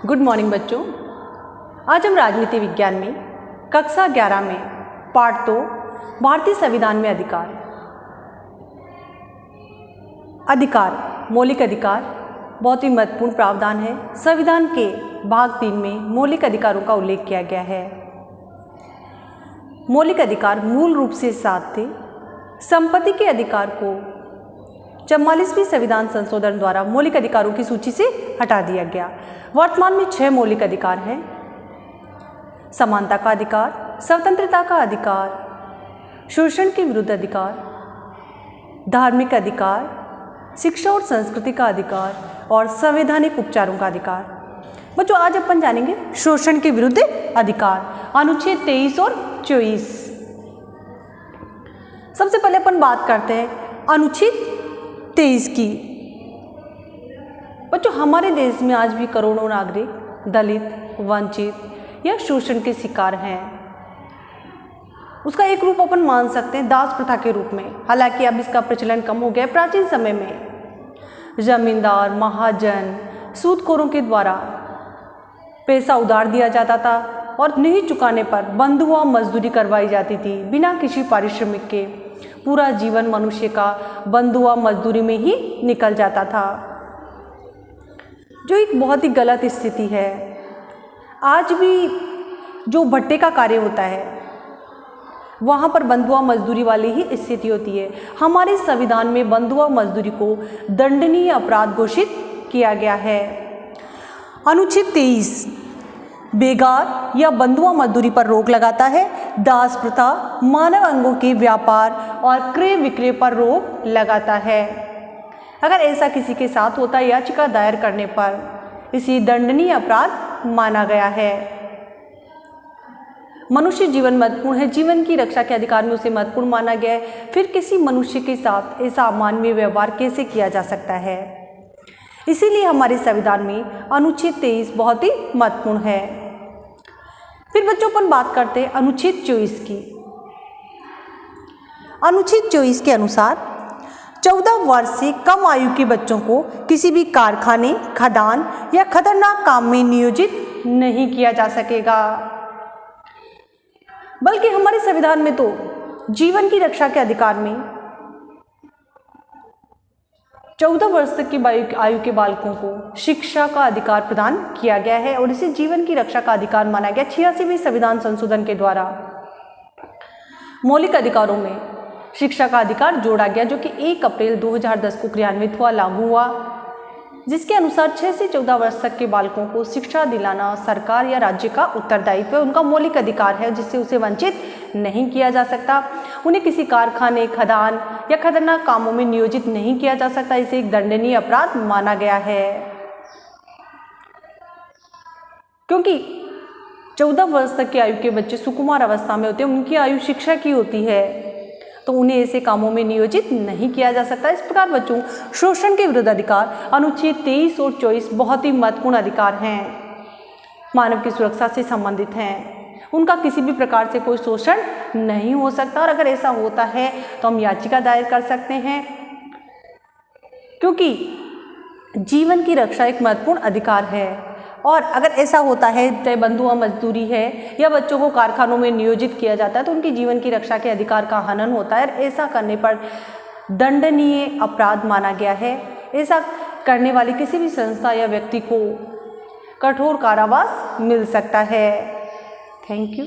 Good morning बच्चों। आज हम राजनीति विज्ञान में कक्षा 11 में पार्ट 2 भारतीय संविधान में अधिकार मौलिक अधिकार बहुत ही महत्वपूर्ण प्रावधान है। संविधान के भाग 3 में मौलिक अधिकारों का उल्लेख किया गया है। मौलिक अधिकार मूल रूप से 7 थे। संपत्ति के अधिकार को 44वें संविधान संशोधन द्वारा मौलिक अधिकारों की सूची से हटा दिया गया। वर्तमान में 6 मौलिक अधिकार हैं। समानता का अधिकार, स्वतंत्रता का अधिकार, शोषण के विरुद्ध अधिकार, धार्मिक अधिकार, शिक्षा और संस्कृति का अधिकार और संवैधानिक उपचारों का अधिकार। बच्चों आज अपन जानेंगे शोषण के विरुद्ध अधिकार, अनुच्छेद 23 और 24। सबसे पहले अपन बात करते हैं अनुच्छेद 23 की। बच्चों हमारे देश में आज भी करोड़ों नागरिक दलित, वंचित या शोषण के शिकार हैं। उसका एक रूप अपन मान सकते हैं दास प्रथा के रूप में। हालांकि अब इसका प्रचलन कम हो गया। प्राचीन समय में जमींदार, महाजन, सूदखोरों के द्वारा पैसा उधार दिया जाता था और नहीं चुकाने पर बंधुआ मजदूरी करवाई जाती थी बिना किसी पारिश्रमिक के। पूरा जीवन मनुष्य का बंधुआ मजदूरी में ही निकल जाता था, जो एक बहुत ही गलत स्थिति है। आज भी जो भट्टे का कार्य होता है वहाँ पर बंधुआ मजदूरी वाली ही स्थिति होती है। हमारे संविधान में बंधुआ मजदूरी को दंडनीय अपराध घोषित किया गया है। अनुच्छेद 23 बेगार या बंधुआ मजदूरी पर रोक लगाता है। दास प्रथा, मानव अंगों के व्यापार और क्रय विक्रय पर रोक लगाता है। अगर ऐसा किसी के साथ होता है, याचिका दायर करने पर इसे दंडनीय अपराध माना गया है। मनुष्य जीवन महत्वपूर्ण है। जीवन की रक्षा के अधिकार में उसे महत्वपूर्ण माना गया है। फिर किसी मनुष्य के साथ ऐसा अमानवीय व्यवहार कैसे किया जा सकता है? इसीलिए हमारे संविधान में अनुच्छेद 23 बहुत ही महत्वपूर्ण है। फिर बच्चों अपन बात करते हैं अनुच्छेद 24 की। अनुच्छेद 24 के अनुसार 14 वर्ष से कम आयु के बच्चों को किसी भी कारखाने, खदान या खतरनाक काम में नियोजित नहीं किया जा सकेगा। बल्कि हमारे संविधान में तो जीवन की रक्षा के अधिकार में 14 वर्ष तक की आयु के बालकों को शिक्षा का अधिकार प्रदान किया गया है और इसे जीवन की रक्षा का अधिकार माना गया। 86वें संविधान संशोधन के द्वारा मौलिक अधिकारों में शिक्षा का अधिकार जोड़ा गया, जो कि 1 अप्रैल 2010 को क्रियान्वित हुआ, लागू हुआ, जिसके अनुसार 6 से 14 वर्ष तक के बालकों को शिक्षा दिलाना सरकार या राज्य का उत्तरदायित्व है। उनका मौलिक अधिकार है जिससे उसे वंचित नहीं किया जा सकता। उन्हें किसी कारखाने, खदान या खतरनाक कामों में नियोजित नहीं किया जा सकता। इसे एक दंडनीय अपराध माना गया है। क्योंकि 14 वर्ष तक की आयु के बच्चे सुकुमार अवस्था में होते हैं, उनकी आयु शिक्षा की होती है, तो उन्हें ऐसे कामों में नियोजित नहीं किया जा सकता। इस प्रकार बच्चों शोषण के विरुद्ध अधिकार अनुच्छेद 23 और 24 बहुत ही महत्वपूर्ण अधिकार हैं, मानव की सुरक्षा से संबंधित हैं। उनका किसी भी प्रकार से कोई शोषण नहीं हो सकता और अगर ऐसा होता है तो हम याचिका दायर कर सकते हैं, क्योंकि जीवन की रक्षा एक महत्वपूर्ण अधिकार है। और अगर ऐसा होता है, चाहे बंधुआ मजदूरी है या बच्चों को कारखानों में नियोजित किया जाता है, तो उनकी जीवन की रक्षा के अधिकार का हनन होता है। ऐसा करने पर दंडनीय अपराध माना गया है। ऐसा करने वाली किसी भी संस्था या व्यक्ति को कठोर कारावास मिल सकता है। Thank you.